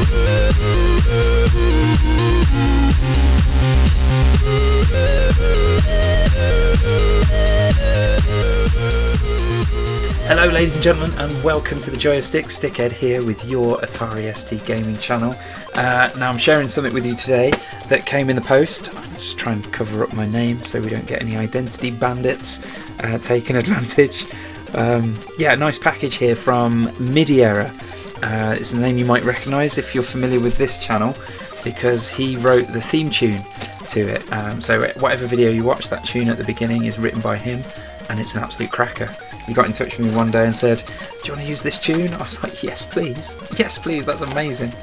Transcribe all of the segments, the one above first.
Hello ladies and gentlemen, and welcome to the Joy of Sticks. Stickhead here with your Atari ST gaming channel. Now I'm sharing something with you today that came in the post. I'm just trying to cover up my name so we don't get any identity bandits taking advantage. Yeah, a nice package here from Midierror. It's a name you might recognise if you're familiar with this channel, because he wrote the theme tune to it. So whatever video you watch, that tune at the beginning is written by him, and it's an absolute cracker. He got in touch with me one day and said, "Do you want to use this tune?" I was like, "Yes please, yes please, that's amazing."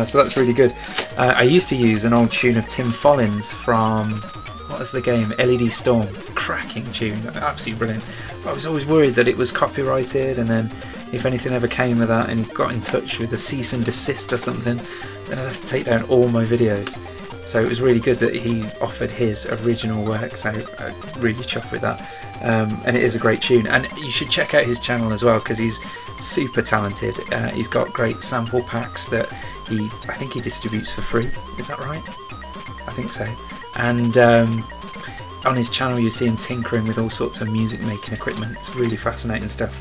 So that's really good. I used to use an old tune of Tim Follin's from, what was the game, LED Storm. Cracking tune, absolutely brilliant. But I was always worried that it was copyrighted, and then if anything ever came of that and he got in touch with a cease and desist or something, then I'd have to take down all my videos. So it was really good that he offered his original work, so I'm really chuffed with that. And it is a great tune, and you should check out his channel as well, because he's super talented. He's got great sample packs that I think he distributes for free. Is that right? I think so. And on his channel you see him tinkering with all sorts of music making equipment. It's really fascinating stuff.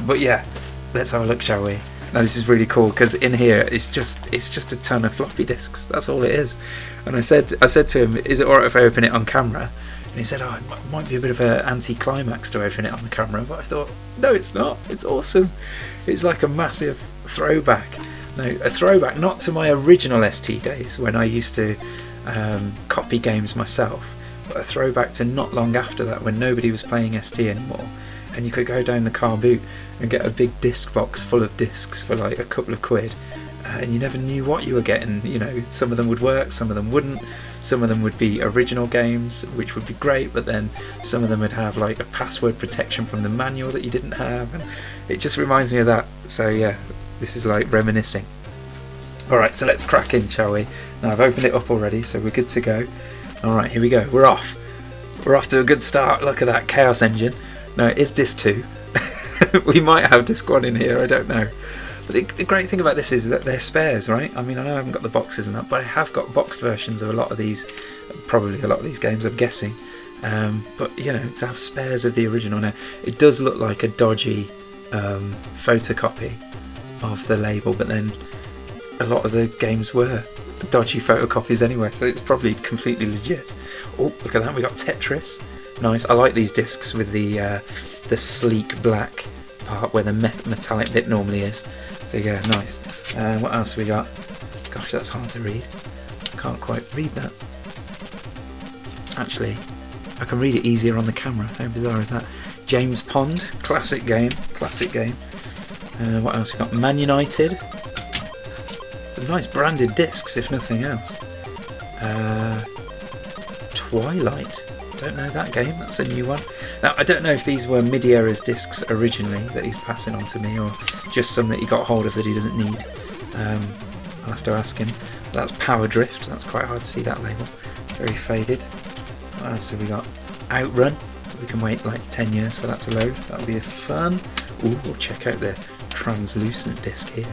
But yeah, let's have a look, shall we? Now this is really cool, because in here it's just a ton of floppy disks. That's all it is. And I said to him, "Is it alright if I open it on camera?" And he said, "Oh, it might be a bit of an anti-climax to open it on the camera." But I thought, no, it's not. It's awesome. It's like a massive throwback. No, a throwback not to my original ST days when I used to copy games myself, but a throwback to not long after that, when nobody was playing ST anymore, and you could go down the car boot and get a big disc box full of discs for like a couple of quid, and you never knew what you were getting. You know, some of them would work, some of them wouldn't. Some of them would be original games, which would be great, but then some of them would have like a password protection from the manual that you didn't have, and it just reminds me of that. So yeah, this is like reminiscing. Alright, so let's crack in, shall we? Now I've opened it up already, so we're good to go. Alright, here we go. We're off. We're off to a good start. Look at that Chaos Engine. No, it is disc 2. We might have disc 1 in here, I don't know. But the great thing about this is that they're spares, right? I mean, I know I haven't got the boxes and that, but I have got boxed versions of a lot of these, probably a lot of these games, I'm guessing. But, you know, to have spares of the original now, it does look like a dodgy photocopy of the label, but then a lot of the games were dodgy photocopies anyway, so it's probably completely legit. Oh, look at that, we got Tetris. Nice. I like these discs with the sleek black part where the metallic bit normally is. So yeah, nice. What else we got? Gosh, that's hard to read. I can't quite read that. Actually, I can read it easier on the camera. How bizarre is that? James Pond, classic game. Classic game. What else we got? Man United. Some nice branded discs, if nothing else. Twilight. Don't know that game, that's a new one. Now, I don't know if these were Midierror's discs originally that he's passing on to me, or just some that he got hold of that he doesn't need. I'll have to ask him. That's Power Drift, that's quite hard to see that label. Very faded. What else have we got? Outrun. We can wait like 10 years for that to load. That'll be fun. Ooh, check out the translucent disc here.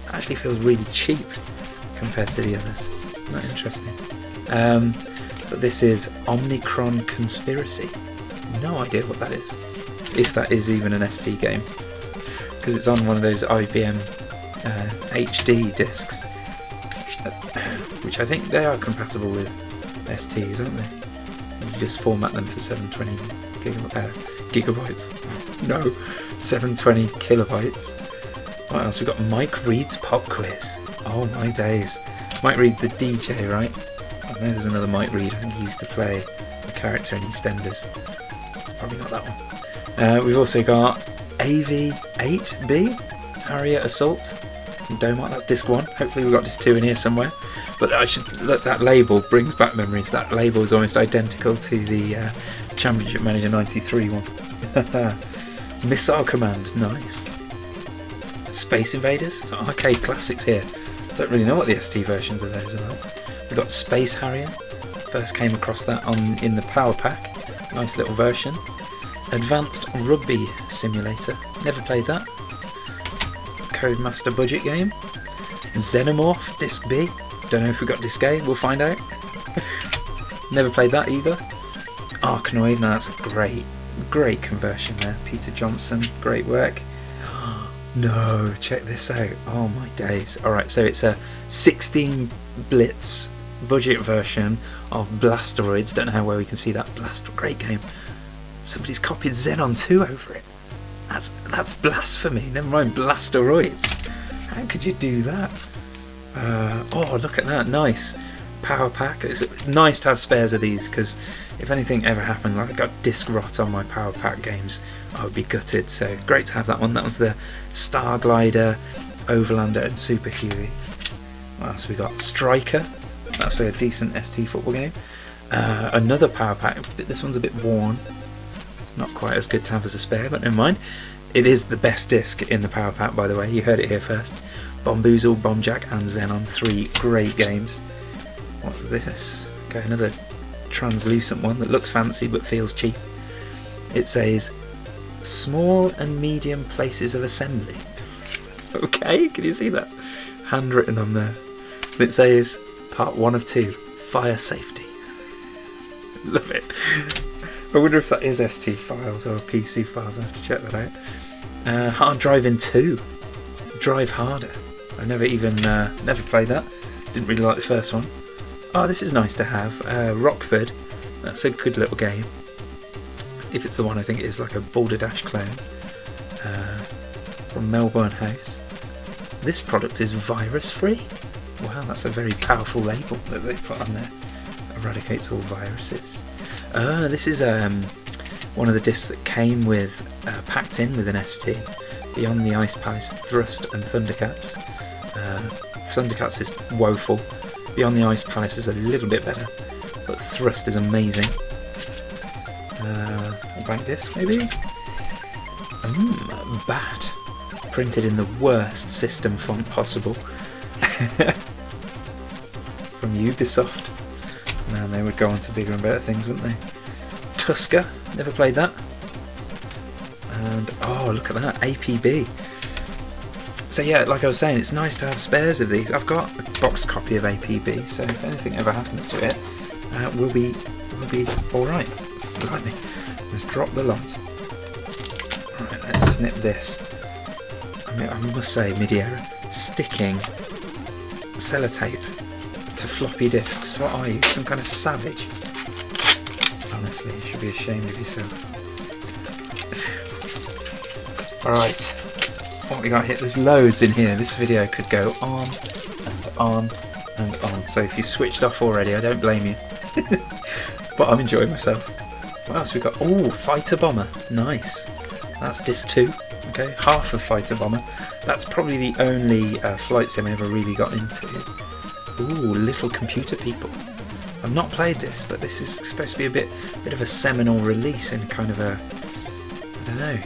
It actually feels really cheap compared to the others. Not interesting. But this is Omnicron Conspiracy. No idea what that is, if that is even an ST game, because it's on one of those IBM HD discs, which I think they are compatible with STs, aren't they? You just format them for 720 gigabytes. No, 720 kilobytes. What else? We've got Mike Reed's Pop Quiz. Oh my days. Mike Reed, the DJ, right? I know there's another Mike Reed. I think he used to play a character in EastEnders. It's probably not that one. We've also got AV-8B, Harrier Assault, and Domart. That's disc 1. Hopefully we've got disc 2 in here somewhere. But I should look. That label brings back memories. That label is almost identical to the Championship Manager 93 one. Missile Command, nice. Space Invaders, arcade classics here. Don't really know what the ST versions of those are like. We've got Space Harrier. First came across that in the Powerpack. Nice little version. Advanced Rugby Simulator. Never played that. Codemaster budget game. Xenomorph, Disc B. Don't know if we got Disc A, we'll find out. Never played that either. Arkanoid, now that's a great conversion there. Peter Johnson, great work. No, check this out. Oh my days. Alright, so it's a 16 Blitz budget version of Blasteroids. Don't know how well we can see that. Great game. Somebody's copied Xenon 2 over it. That's blasphemy. Never mind Blasteroids. How could you do that? Oh, look at that. Nice. Power pack. It's nice to have spares of these, because if anything ever happened, like I got disc rot on my Power Pack games, I would be gutted. So great to have that one. That was the Star Glider, Overlander and Super Huey. What else we got? Striker. That's a decent ST football game. Another Power Pack. This one's a bit worn. It's not quite as good to have as a spare, but never mind. It is the best disc in the Power Pack, by the way. You heard it here first. Bomboozle, Bombjack and Xenon. 3 great games. What's this? Okay, another translucent one that looks fancy but feels cheap. It says small and medium places of assembly. Okay, can you see that? Handwritten on there. It says part 1 of 2, fire safety. Love it. I wonder if that is ST files or PC files. I have to check that out. Hard Driving 2, Drive Harder. I never played that. Didn't really like the first one. Oh, this is nice to have. Rockford, that's a good little game. If it's the one, I think it is, like a Boulder Dash clone. From Melbourne House. This product is virus free. Wow, that's a very powerful label that they've put on there. Eradicates all viruses. This is one of the discs that came with, packed in with an ST. Beyond the Ice Palace, Thrust and Thundercats. Thundercats is woeful. Beyond the Ice Palace is a little bit better, but Thrust is amazing. A blank disc, maybe? Bat. Printed in the worst system font possible. From Ubisoft. Man, they would go on to bigger and better things, wouldn't they? Tusker, never played that. And, oh, look at that, APB. So yeah, like I was saying, it's nice to have spares of these. I've got a boxed copy of APB, so if anything ever happens to it, we'll be alright. Blimey. Let's drop the lot. Right, let's snip this. I mean, I must say, midierror, sticking sellotape to floppy disks. What are you? Some kind of savage? Honestly, you should be ashamed of yourself. Alright. What we got here? There's loads in here. This video could go on and on and on. So if you switched off already, I don't blame you. But I'm enjoying myself. What else we got? Oh, Fighter Bomber. Nice. That's disc 2. Okay, half of Fighter Bomber. That's probably the only flight sim I ever really got into. Ooh, Little Computer People. I've not played this, but this is supposed to be a bit of a seminal release in kind of a, I don't know,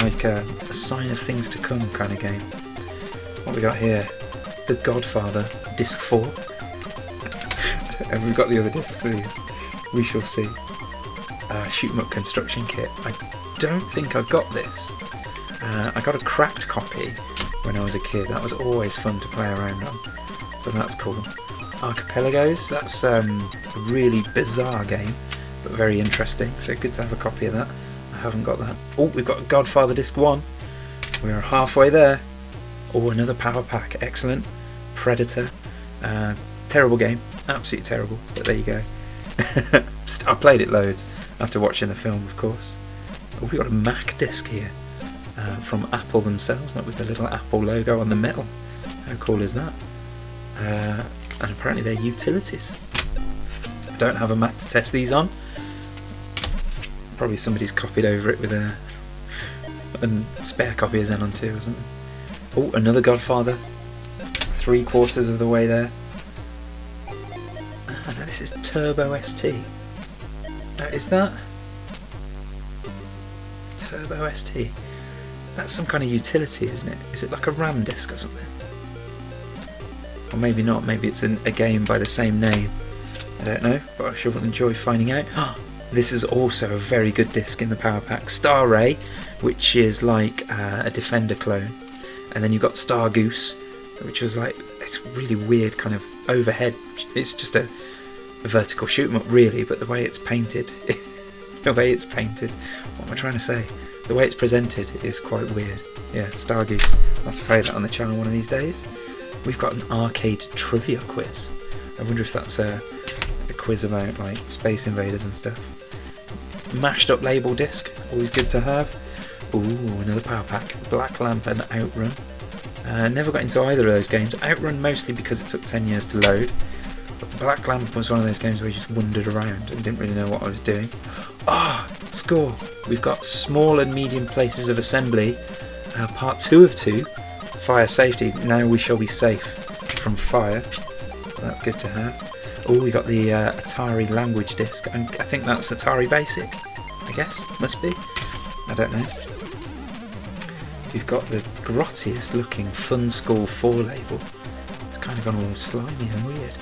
like a sign of things to come kind of game. What we got here? The Godfather, disc 4. And we've got the other discs of these. We shall see. Shoot 'em up construction kit. I don't think I've got this. I got a cracked copy when I was a kid. That was always fun to play around on. So that's cool. Archipelagos, that's a really bizarre game, but very interesting. So good to have a copy of that. I haven't got that. Oh, we've got Godfather Disc 1. We're halfway there. Oh, another Power Pack. Excellent. Predator. Terrible game. Absolutely terrible. But there you go. I played it loads after watching the film, of course. Oh, we've got a Mac disc here. From Apple themselves, not with the little Apple logo on the metal. How cool is that? And apparently they're utilities. I don't have a Mac to test these on. Probably somebody's copied over it with a spare copy of Xenon 2 or something. Oh, another Godfather. 3/4 of the way there. Ah, no, this is Turbo ST. Now, is that Turbo ST? That's some kind of utility, isn't it? Is it like a RAM disc or something? Or maybe not. Maybe it's a game by the same name. I don't know, but I sure will enjoy finding out. This is also a very good disc in the Power Pack. Star Ray, which is like a Defender clone. And then you've got Star Goose, which was like this really weird kind of overhead. It's just a vertical shoot 'em up really, but the way it's painted, what am I trying to say? The way it's presented is quite weird. Yeah, Stargoose. I'll have to play that on the channel one of these days. We've got an arcade trivia quiz. I wonder if that's a quiz about like Space Invaders and stuff. Mashed up label disc, always good to have. Ooh, another power pack. Black Lamp and Outrun. Never got into either of those games. Outrun mostly because it took 10 years to load. But Black Lamp was one of those games where you just wandered around and didn't really know what I was doing. Ah, score! We've got Small and Medium Places of Assembly, part 2 of 2. Fire safety. Now we shall be safe from fire. That's good to have. Oh, we got the Atari language disc. I think that's Atari Basic, I guess. Must be. I don't know. We've got the grottiest looking Fun School 4 label. It's kind of gone all slimy and weird.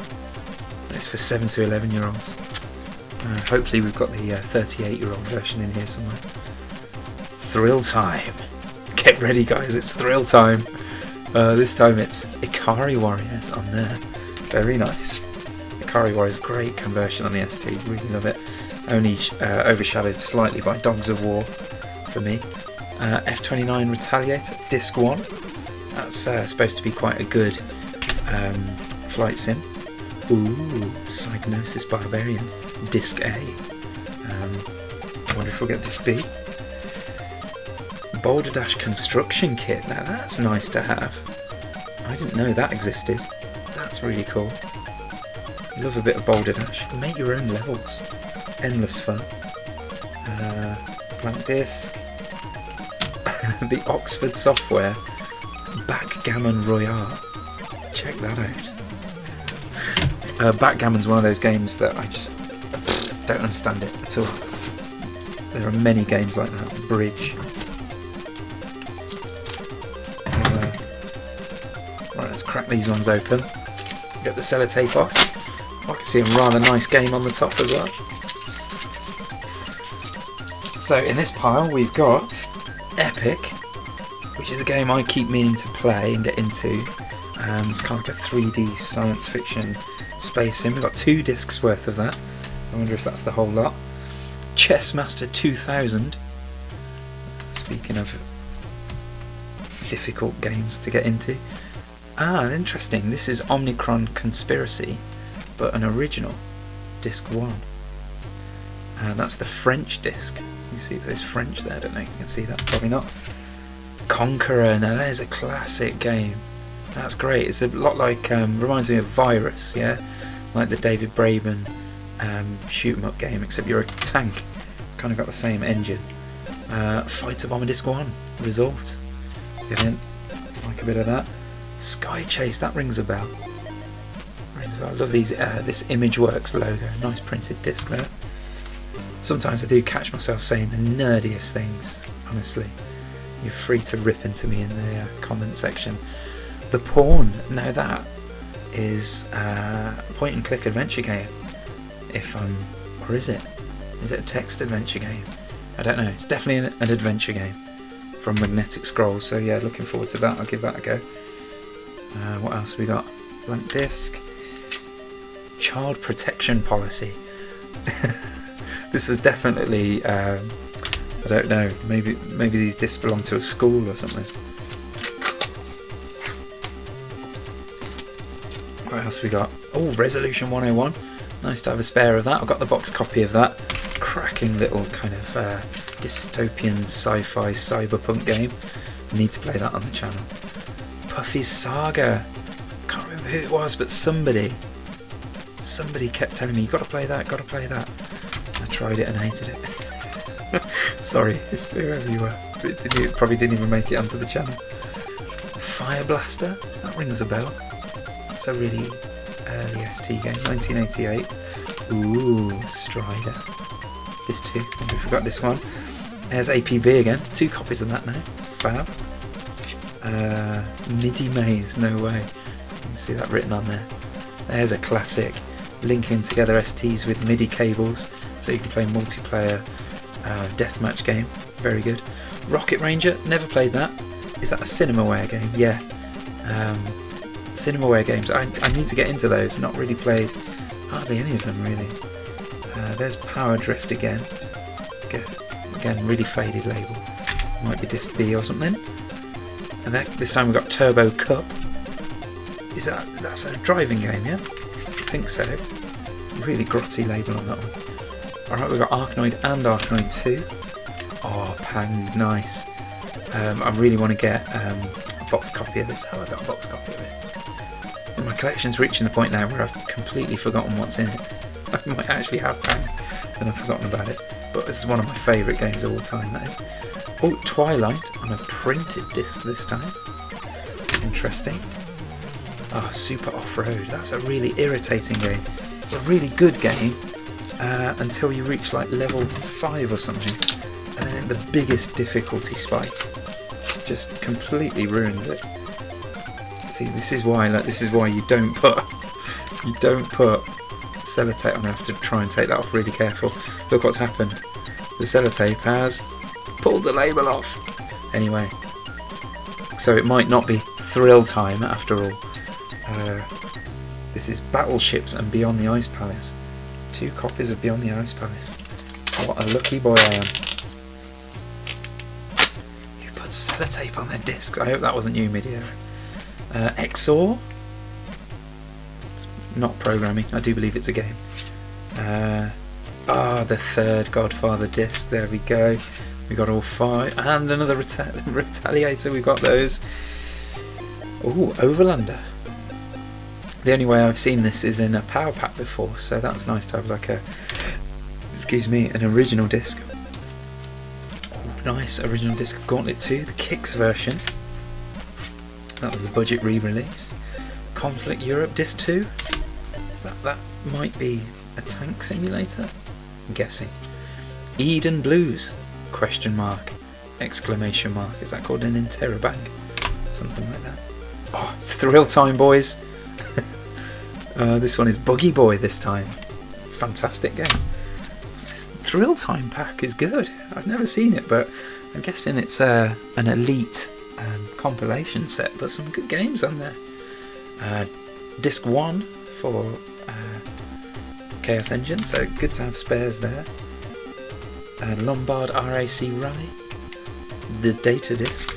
It's for 7 to 11 year olds. Hopefully we've got the 38-year-old version in here somewhere. Thrill time. Get ready guys, it's thrill time. This time it's Ikari Warriors on there. Very nice. Ikari Warriors, great conversion on the ST, really love it. Only overshadowed slightly by Dogs of War for me. F-29 Retaliator, Disc 1. That's supposed to be quite a good flight sim. Ooh, Psygnosis Barbarian, Disc A. I wonder if we'll get Disc B. Boulder Dash Construction Kit, now that's nice to have. I didn't know that existed. That's really cool. Love a bit of Boulder Dash. You can make your own levels. Endless fun. Blank Disc. The Oxford Software Backgammon Royale. Check that out. Backgammon's one of those games that I just don't understand it at all. There are many games like that. Bridge. Anyway. Right, let's crack these ones open. Get the sellotape off. I can see a rather nice game on the top as well. So in this pile we've got Epic, which is a game I keep meaning to play and get into. It's kind of like a 3D science fiction space sim. We've got 2 discs worth of that. I wonder if that's the whole lot. Chessmaster 2000. Speaking of difficult games to get into. Ah, interesting. This is Omnicron Conspiracy, but an original. Disc 1. And that's the French disc. You see it says French there, I don't know if you can see that, probably not. Conqueror, now there's a classic game. That's great. It's a lot like, reminds me of Virus, yeah? Like the David Braben shoot 'em up game, except you're a tank. It's kind of got the same engine. Fighter Bomber Disc 1, Resort. Brilliant. Like a bit of that. Sky Chase, that rings a bell. I love these. This ImageWorks logo, nice printed disc there. Sometimes I do catch myself saying the nerdiest things, honestly. You're free to rip into me in the comment section. The Pawn, now that is a point and click adventure game. Or is it? Is it a text adventure game? I don't know, it's definitely an adventure game from Magnetic Scrolls, so yeah, looking forward to that, I'll give that a go. What else have we got? Blank Disc. Child Protection Policy. This was definitely, I don't know, maybe these discs belong to a school or something. What else we got? Oh, Resolution 101. Nice to have a spare of that. I've got the box copy of that. Cracking little kind of dystopian sci-fi cyberpunk game. Need to play that on the channel. Puffy's Saga. Can't remember who it was, but somebody kept telling me, you gotta play that, gotta play that. I tried it and hated it. Sorry, whoever you were. It probably didn't even make it onto the channel. Fire Blaster, that rings a bell. That's a really early ST game, 1988. Ooh, Strider. This 2, we forgot this one. There's APB again, 2 copies of that now. Fab. MIDI Maze, no way. You can see that written on there. There's a classic, linking together STs with MIDI cables so you can play multiplayer deathmatch game. Very good. Rocket Ranger, never played that. Is that a Cinemaware game? Yeah. Cinemaware games. I need to get into those. Not really played hardly any of them really. There's Power Drift again. Again, really faded label. Might be Disc B or something. And this time we've got Turbo Cup. That's a driving game, yeah? I think so. Really grotty label on that one. Alright, we've got Arkanoid and Arkanoid 2. Oh, Pang, nice. I really want to get a box copy of this. How have I got a box copy of it? And my collection's reaching the point now where I've completely forgotten what's in it. I might actually have Pang and I've forgotten about it. But this is one of my favourite games of all time, that is. Oh, Twilight on a printed disc this time. Interesting. Oh, Super Off-Road. That's a really irritating game. It's a really good game until you reach like level 5 or something. And then the biggest difficulty spike just completely ruins it. See, this is why you don't put sellotape on. I have to try and take that off really careful. Look what's happened. The sellotape has pulled the label off. Anyway, so it might not be thrill time after all. This is Battleships and Beyond the Ice Palace. 2 copies of Beyond the Ice Palace. What a lucky boy I am. You put sellotape on their discs. I hope that wasn't you, midierror. Exor. It's not programming. I do believe it's a game. The 3rd Godfather disc. There we go. We got all 5. And another Retaliator. We've got those. Oh, Overlander. The only way I've seen this is in a power pack before, so that's nice to have like an original disc. Oh, nice original disc of Gauntlet 2, the Kicks version. That was the budget re-release. Conflict Europe Disc 2. That might be a tank simulator? I'm guessing. Eden Blues? Question mark. Exclamation mark. Is that called an interrobang? Something like that. Oh, it's thrill time, boys. This one is Buggy Boy this time. Fantastic game. This Thrill Time pack is good. I've never seen it, but I'm guessing it's an elite compilation set, but some good games on there. Disc 1 for Chaos Engine, so good to have spares there. Lombard RAC Rally, the data disc.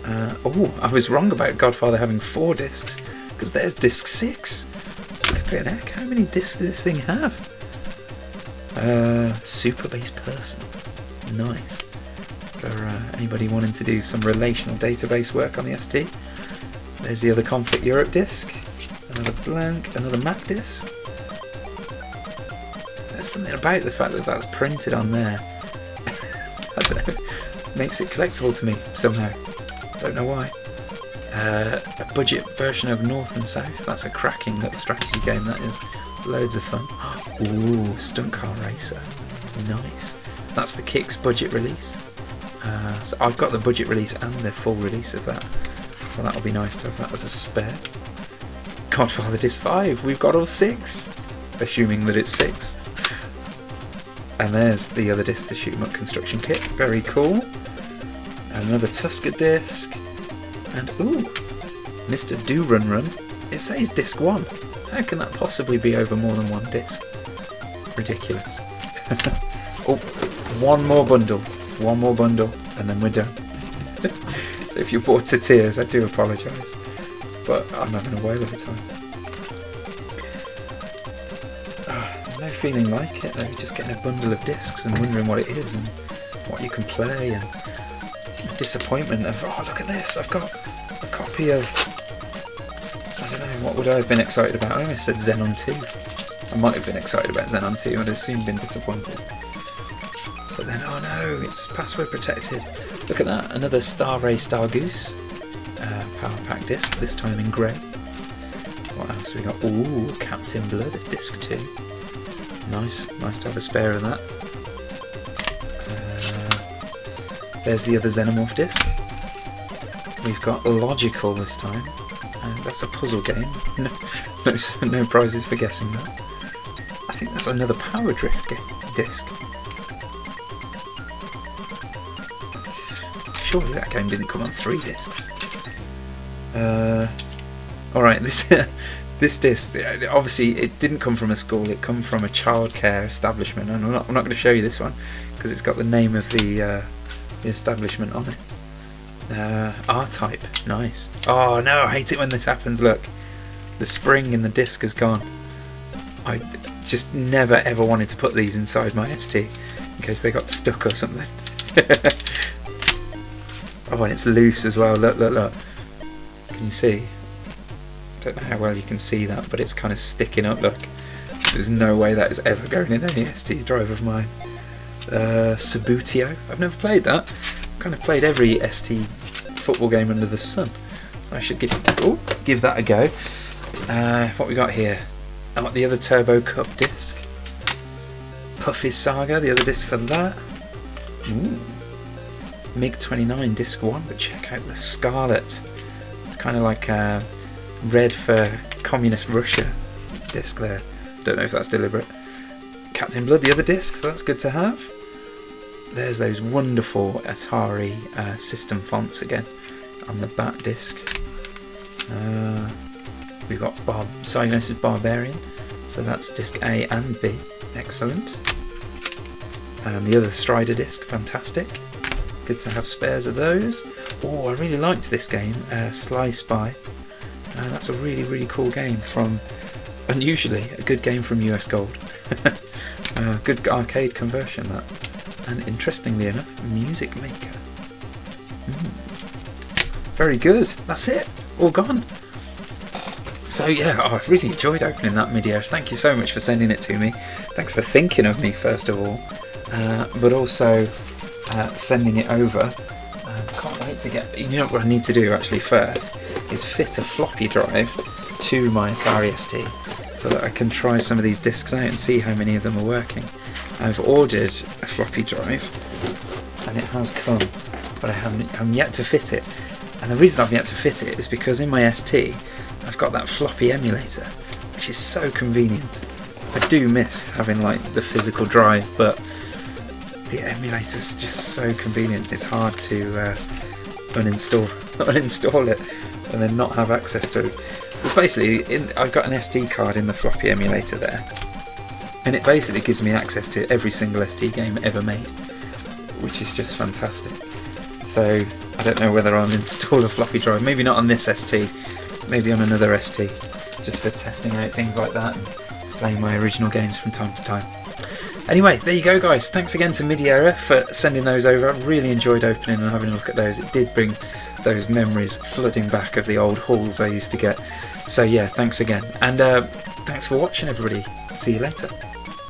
I was wrong about Godfather having 4 discs, because there's disc 6. Flippin' heck, how many discs does this thing have? Super Base Personal. Nice. For anybody wanting to do some relational database work on the ST. There's the other Conflict Europe disc. Another blank, another Mac disc. There's something about the fact that that's printed on there. I don't know. Makes it collectible to me somehow. Don't know why. A budget version of North and South. That's a cracking little strategy game, that is. Loads of fun. Ooh, Stunt Car Racer. Nice. That's the Kicks budget release. So I've got the budget release and the full release of that. So that'll be nice to have that as a spare. Godfather Disc 5. We've got all 6. Assuming that it's 6. And there's the other disc to shoot 'em up construction kit. Very cool. And another Tusker disc. And ooh, Mr. Do Run Run. It says disc 1. How can that possibly be over more than 1 disc? Ridiculous. Oh, one more bundle, and then we're done. So if you're bored to tears, I do apologise, but I'm having a whale of a time. No feeling like it though, just getting a bundle of discs and wondering what it is and what you can play, and the disappointment of, oh look at this, I've got a copy of, I don't know, what would I have been excited about? I almost said Xenon 2. I might have been excited about Xenon 2, I'd have soon been disappointed. But then, oh no, it's password protected. Look at that, another Star Ray Star Goose power pack disc, this time in grey. What else we got? Ooh, Captain Blood, disc 2. Nice, nice to have a spare of that. There's the other Xenomorph disc. We've got Logical this time. That's a puzzle game. No prizes for guessing that. I think that's another Power Drift disc. Surely that game didn't come on 3 discs. Alright, this disc, obviously it didn't come from a school, it come from a childcare establishment, and I'm not going to show you this one because it's got the name of the establishment on it. R-Type, nice. Oh no, I hate it when this happens. Look, the spring in the disc has gone. I just never ever wanted to put these inside my ST in case they got stuck or something. Oh, and it's loose as well. Look, look, look. Can you see? I don't know how well you can see that, but it's kind of sticking up. Look, there's no way that is ever going in any ST drive of mine. Subutio, I've never played that. I've kind of played every ST football game under the sun, so I should give that a go. What we got here? Oh, the other Turbo Cup disc. Puffy's Saga, the other disc for that. Ooh. MiG-29 disc 1, but check out the Scarlet. Kind of like red for communist Russia disc there. Don't know if that's deliberate. Captain Blood, the other disc, so that's good to have. There's those wonderful Atari system fonts again on the back disc. We've got Psygnosis Barbarian, so that's disc A and B, excellent. And the other Strider disc, fantastic. Good to have spares of those. Oh, I really liked this game, Sly Spy. That's a really, really cool game from, unusually, a good game from US Gold. Good arcade conversion, that. And interestingly enough, Music Maker. Very good. That's it. All gone. So yeah, I really enjoyed opening that midierror. Thank you so much for sending it to me. Thanks for thinking of me first of all, but also sending it over. Can't wait to get. You know what I need to do actually first is fit a floppy drive to my Atari ST so that I can try some of these discs out and see how many of them are working. I've ordered a floppy drive and it has come, but I'm yet to fit it. And the reason I've yet to fit it is because in my ST I've got that floppy emulator, which is so convenient. I do miss having like the physical drive, but the emulator's just so convenient. It's hard to uninstall it and then not have access to it. But basically, I've got an SD card in the floppy emulator there, and it basically gives me access to every single ST game ever made, which is just fantastic. So I don't know whether I'll install a floppy drive, maybe not on this ST, maybe on another ST, just for testing out things like that and playing my original games from time to time. Anyway, there you go guys, thanks again to midierror for sending those over. I really enjoyed opening and having a look at those. It did bring those memories flooding back of the old hauls I used to get. So yeah, thanks again, and thanks for watching everybody. See you later.